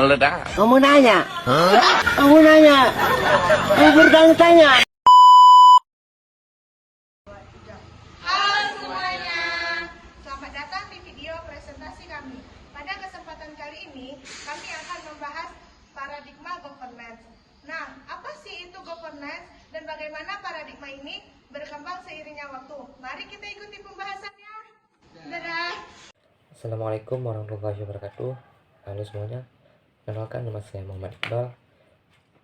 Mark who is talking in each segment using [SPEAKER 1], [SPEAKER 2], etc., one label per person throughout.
[SPEAKER 1] meledak.
[SPEAKER 2] Kamu nanya? Kamu nanya? Kamu bertanya-tanya?
[SPEAKER 3] Halo semuanya, selamat datang di video presentasi kami. Pada kesempatan kali ini, kami akan membahas paradigma governance. Nah, apa sih itu governance dan bagaimana paradigma ini berkembang seiringnya waktu? Mari kita ikuti pembahasannya. Dadah!
[SPEAKER 4] Assalamualaikum warahmatullahi wabarakatuh. Halo semuanya, kenalkan nama saya Muhammad Iqbal.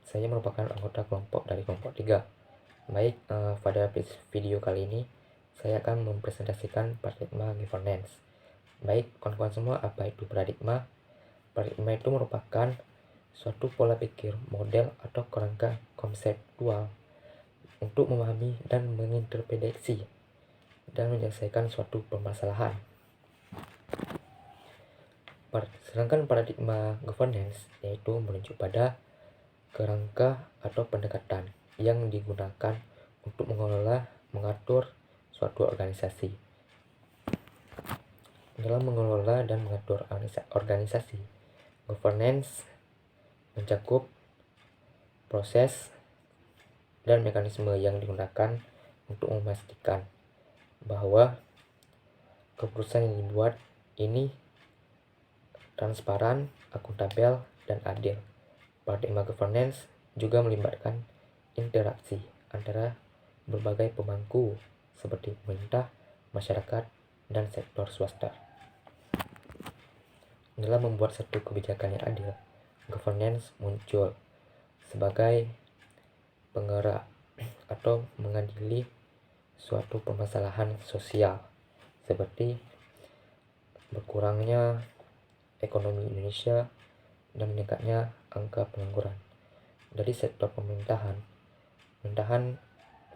[SPEAKER 4] Saya merupakan anggota kelompok dari kelompok 3. Baik, pada video kali ini saya akan mempresentasikan paradigma governance. Baik, kawan-kawan semua, apa itu paradigma? Paradigma itu merupakan suatu pola pikir, model atau kerangka konseptual untuk memahami dan menginterpretasi dan menyelesaikan suatu permasalahan. Sedangkan paradigma governance yaitu merujuk pada kerangka atau pendekatan yang digunakan untuk mengelola, mengatur suatu organisasi. Dalam mengelola dan mengatur organisasi, governance mencakup proses dan mekanisme yang digunakan untuk memastikan bahwa keputusan yang dibuat ini transparan, akuntabel, dan adil. Paradigma governance juga melibatkan interaksi antara berbagai pemangku seperti pemerintah, masyarakat, dan sektor swasta. Dalam membuat satu kebijakan yang adil, governance muncul sebagai penggerak atau mengadili suatu permasalahan sosial seperti berkurangnya ekonomi Indonesia dan meningkatnya angka pengangguran. Dari sektor pemerintahan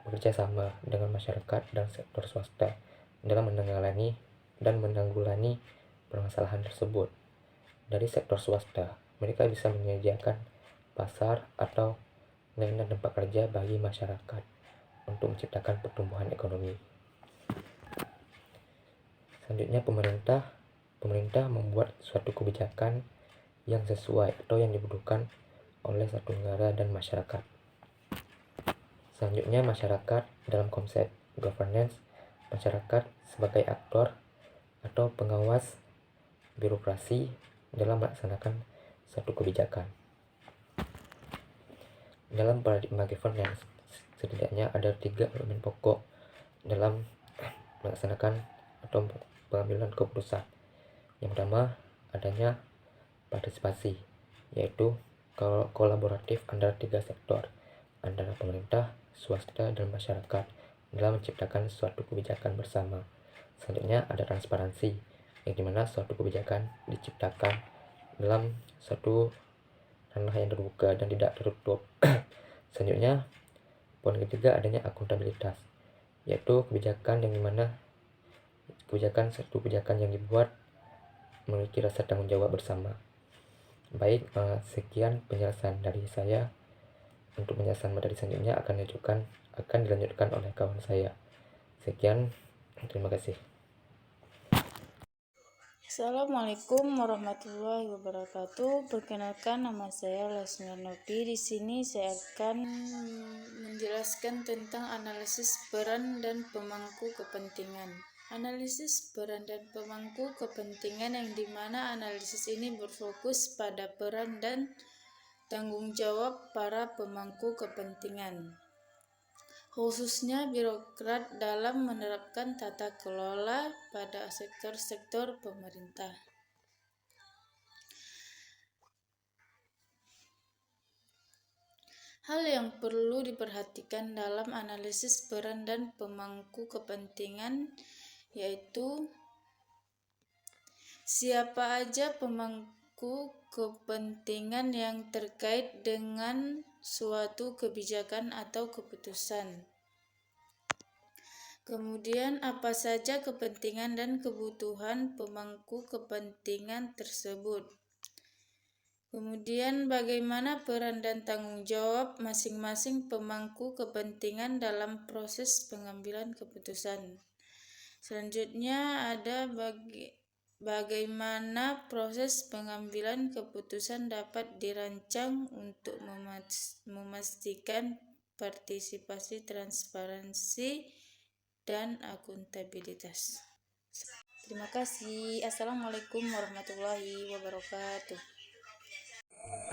[SPEAKER 4] bekerja sama dengan masyarakat dan sektor swasta dalam menangani dan menanggulangi permasalahan tersebut. Dari sektor swasta, mereka bisa menyediakan pasar atau layanan tempat kerja bagi masyarakat untuk menciptakan pertumbuhan ekonomi. Selanjutnya, pemerintah membuat suatu kebijakan yang sesuai atau yang dibutuhkan oleh satu negara dan masyarakat. Selanjutnya, masyarakat dalam konsep governance, masyarakat sebagai aktor atau pengawas birokrasi dalam melaksanakan satu kebijakan. Dalam paradigma governance, setidaknya ada 3 elemen pokok dalam melaksanakan atau pengambilan keputusan. Yang pertama, adanya partisipasi, yaitu kolaboratif antara 3 sektor, antara pemerintah, swasta, dan masyarakat dalam menciptakan suatu kebijakan bersama. Selanjutnya ada transparansi, yang dimana suatu kebijakan diciptakan dalam suatu ranah yang terbuka dan tidak tertutup. Selanjutnya, poin ketiga adanya akuntabilitas, yaitu kebijakan yang dimana suatu kebijakan yang dibuat memiliki rasa tanggung jawab bersama. Baik, sekian penjelasan dari saya. Untuk penjelasan materi selanjutnya akan dilanjutkan oleh kawan saya. Sekian, terima kasih.
[SPEAKER 5] Assalamualaikum warahmatullahi wabarakatuh. Perkenalkan, nama saya Lesmia Nopi. Di sini saya akan menjelaskan tentang analisis peran dan pemangku kepentingan. Analisis peran dan pemangku kepentingan, yang dimana analisis ini berfokus pada peran dan tanggung jawab para pemangku kepentingan, khususnya birokrat dalam menerapkan tata kelola pada sektor-sektor pemerintah. Hal yang perlu diperhatikan dalam analisis peran dan pemangku kepentingan yaitu siapa aja pemangku kepentingan yang terkait dengan suatu kebijakan atau keputusan. Kemudian, apa saja kepentingan dan kebutuhan pemangku kepentingan tersebut. Kemudian, bagaimana peran dan tanggung jawab masing-masing pemangku kepentingan dalam proses pengambilan keputusan. Selanjutnya ada bagaimana proses pengambilan keputusan dapat dirancang untuk memastikan partisipasi, transparansi, dan akuntabilitas. Terima kasih. Assalamualaikum warahmatullahi wabarakatuh.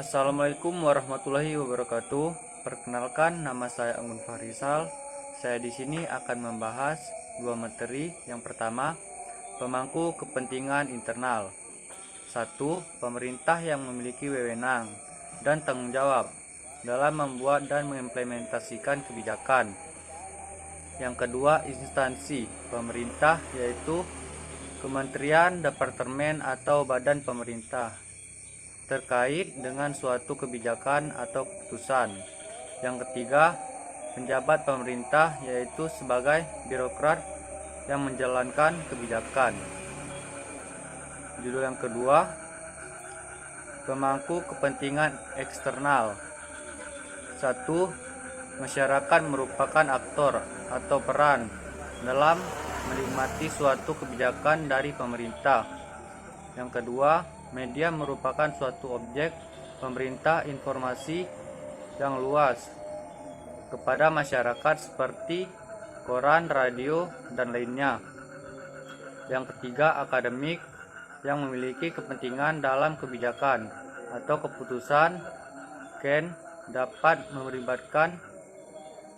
[SPEAKER 1] Assalamualaikum warahmatullahi wabarakatuh. Perkenalkan, nama saya Anggun Fahrizal. Saya di sini akan membahas dua materi. Yang pertama, pemangku kepentingan internal. 1. Pemerintah yang memiliki wewenang dan tanggung jawab dalam membuat dan mengimplementasikan kebijakan. Yang kedua, instansi pemerintah, yaitu kementerian, departemen, atau badan pemerintah terkait dengan suatu kebijakan atau keputusan. Yang ketiga, penjabat pemerintah, yaitu sebagai birokrat yang menjalankan kebijakan. Judul yang kedua, pemangku kepentingan eksternal. 1. Masyarakat merupakan aktor atau peran dalam menikmati suatu kebijakan dari pemerintah. Yang kedua, media merupakan suatu objek pemerintah informasi yang luas kepada masyarakat seperti koran, radio, dan lainnya. Yang ketiga, akademik yang memiliki kepentingan dalam kebijakan atau keputusan dapat melibatkan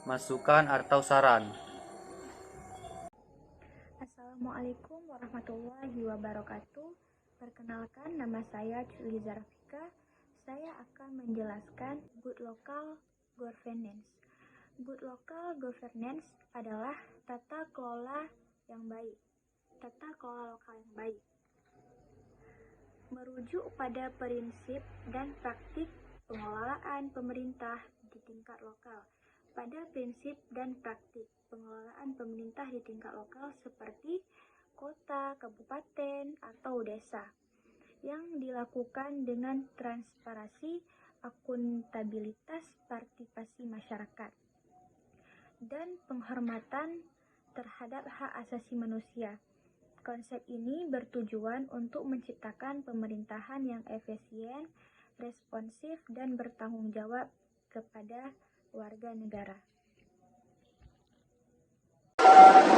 [SPEAKER 1] masukan atau saran.
[SPEAKER 6] Assalamualaikum warahmatullahi wabarakatuh. Perkenalkan, nama saya Juliza Rafika. Saya akan menjelaskan Good Local Governance. Good Local Governance adalah tata kelola yang baik. Tata kelola lokal yang baik merujuk pada prinsip dan praktik pengelolaan pemerintah di tingkat lokal. Pada prinsip dan praktik pengelolaan pemerintah di tingkat lokal seperti kota, kabupaten, atau desa yang dilakukan dengan transparansi, akuntabilitas, partisipasi masyarakat, dan penghormatan terhadap hak asasi manusia. Konsep ini bertujuan untuk menciptakan pemerintahan yang efisien, responsif, dan bertanggung jawab kepada warga negara.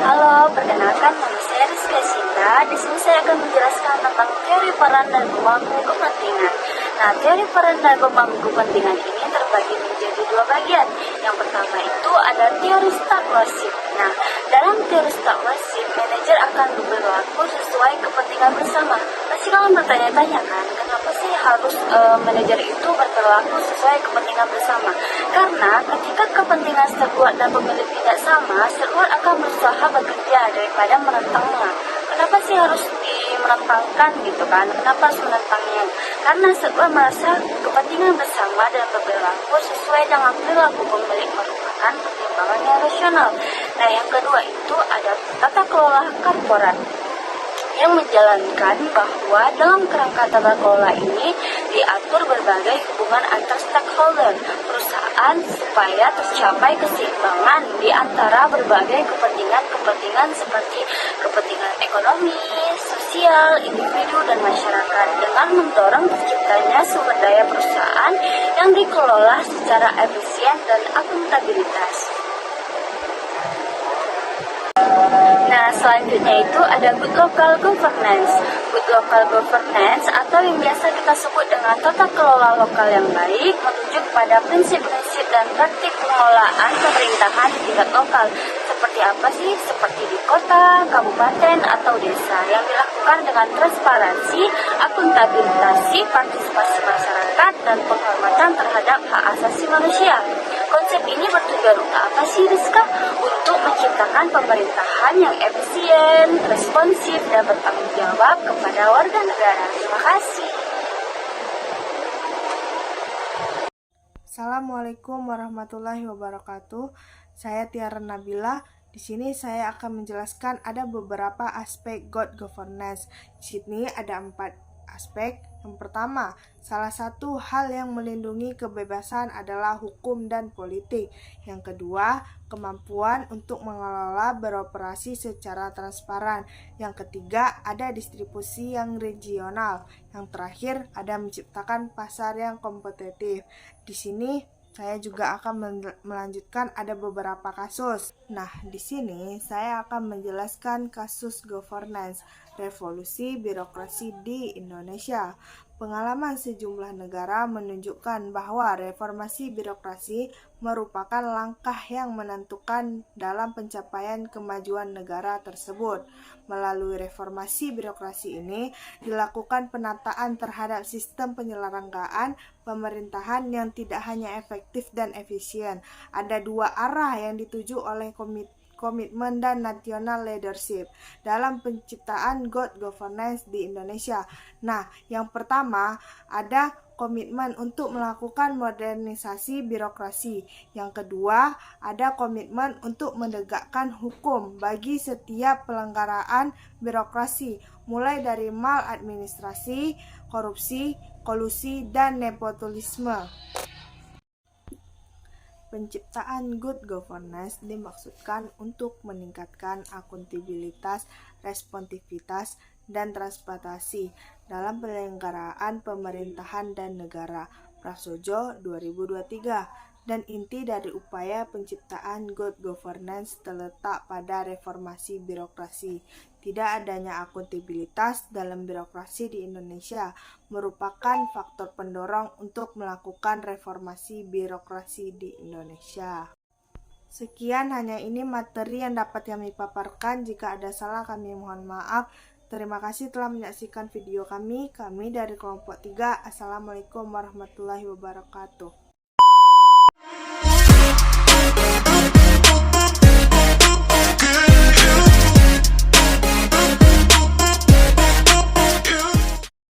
[SPEAKER 7] Halo, perkenalkan nama saya Rizka Sinta. Di sini saya akan menjelaskan tentang teori peran dan pemangku kepentingan. Nah, teori peran dan pemangku kepentingan ini terbagi menjadi dua bagian. Yang pertama itu ada teori stewardship. Nah, dalam teori stewardship, manajer akan berlaku sesuai kepentingan bersama. Pasti kalian bertanya-tanya kan, kenapa sih harus manajer itu berperilaku sesuai kepentingan bersama? Karena ketika kepentingan steward dan pemilik tidak sama, steward akan berusaha bekerja daripada menentangnya. Kenapa sih harus menentangkan gitu kan? Kenapa harus menentangnya? Karena steward merasa kepentingan bersama dan berperilaku sesuai dengan perilaku pemilik merupakan pertimbangan yang rasional. Nah, yang kedua itu ada tata kelola korporat yang menjalankan bahwa dalam kerangka tata kelola ini diatur berbagai hubungan antar stakeholder perusahaan supaya tercapai keseimbangan di antara berbagai kepentingan seperti kepentingan ekonomi, sosial, individu, dan masyarakat dengan mendorong terciptanya sumber daya perusahaan yang dikelola secara efisien dan akuntabilitas. Nah, selanjutnya itu ada Good Local Governance. Good Local Governance atau yang biasa kita sebut dengan tata kelola lokal yang baik merujuk pada prinsip-prinsip dan praktik pengelolaan pemerintahan di tingkat lokal. Seperti apa sih? Seperti di kota, kabupaten, atau desa yang dilakukan dengan transparansi, akuntabilitas, partisipasi masyarakat, dan penghormatan terhadap hak asasi manusia. Konsep ini bertujuan untuk apa sih, Rizka? Untuk menciptakan pemerintahan yang efisien, responsif, dan bertanggung jawab kepada warga negara. Terima kasih.
[SPEAKER 3] Assalamualaikum warahmatullahi wabarakatuh. Saya Tiara Nabila. Di sini saya akan menjelaskan ada beberapa aspek good governance. Di sini ada 4 aspek. Yang pertama, salah satu hal yang melindungi kebebasan adalah hukum dan politik. Yang kedua, kemampuan untuk mengelola beroperasi secara transparan. Yang ketiga, ada distribusi yang regional. Yang terakhir, ada menciptakan pasar yang kompetitif. Di sini saya juga akan melanjutkan ada beberapa kasus. Nah, di sini saya akan menjelaskan kasus governance, revolusi birokrasi di Indonesia. Pengalaman sejumlah negara menunjukkan bahwa reformasi birokrasi merupakan langkah yang menentukan dalam pencapaian kemajuan negara tersebut. Melalui reformasi birokrasi ini dilakukan penataan terhadap sistem penyelenggaraan pemerintahan yang tidak hanya efektif dan efisien. Ada dua arah yang dituju oleh komitmen dan national leadership dalam penciptaan good governance di Indonesia. Nah, yang pertama ada komitmen untuk melakukan modernisasi birokrasi. Yang kedua, ada komitmen untuk menegakkan hukum bagi setiap pelanggaran birokrasi, mulai dari maladministrasi, korupsi, kolusi, dan nepotisme. Penciptaan good governance dimaksudkan untuk meningkatkan akuntabilitas, responsivitas, dan transparansi dalam penyelenggaraan pemerintahan dan negara. Prasojo 2023. Dan inti dari upaya penciptaan good governance terletak pada reformasi birokrasi. Tidak adanya akuntabilitas dalam birokrasi di Indonesia merupakan faktor pendorong untuk melakukan reformasi birokrasi di Indonesia. Sekian, hanya ini materi yang dapat kami paparkan. Jika ada salah, kami mohon maaf. Terima kasih telah menyaksikan video kami. Kami dari kelompok 3. Assalamualaikum warahmatullahi wabarakatuh.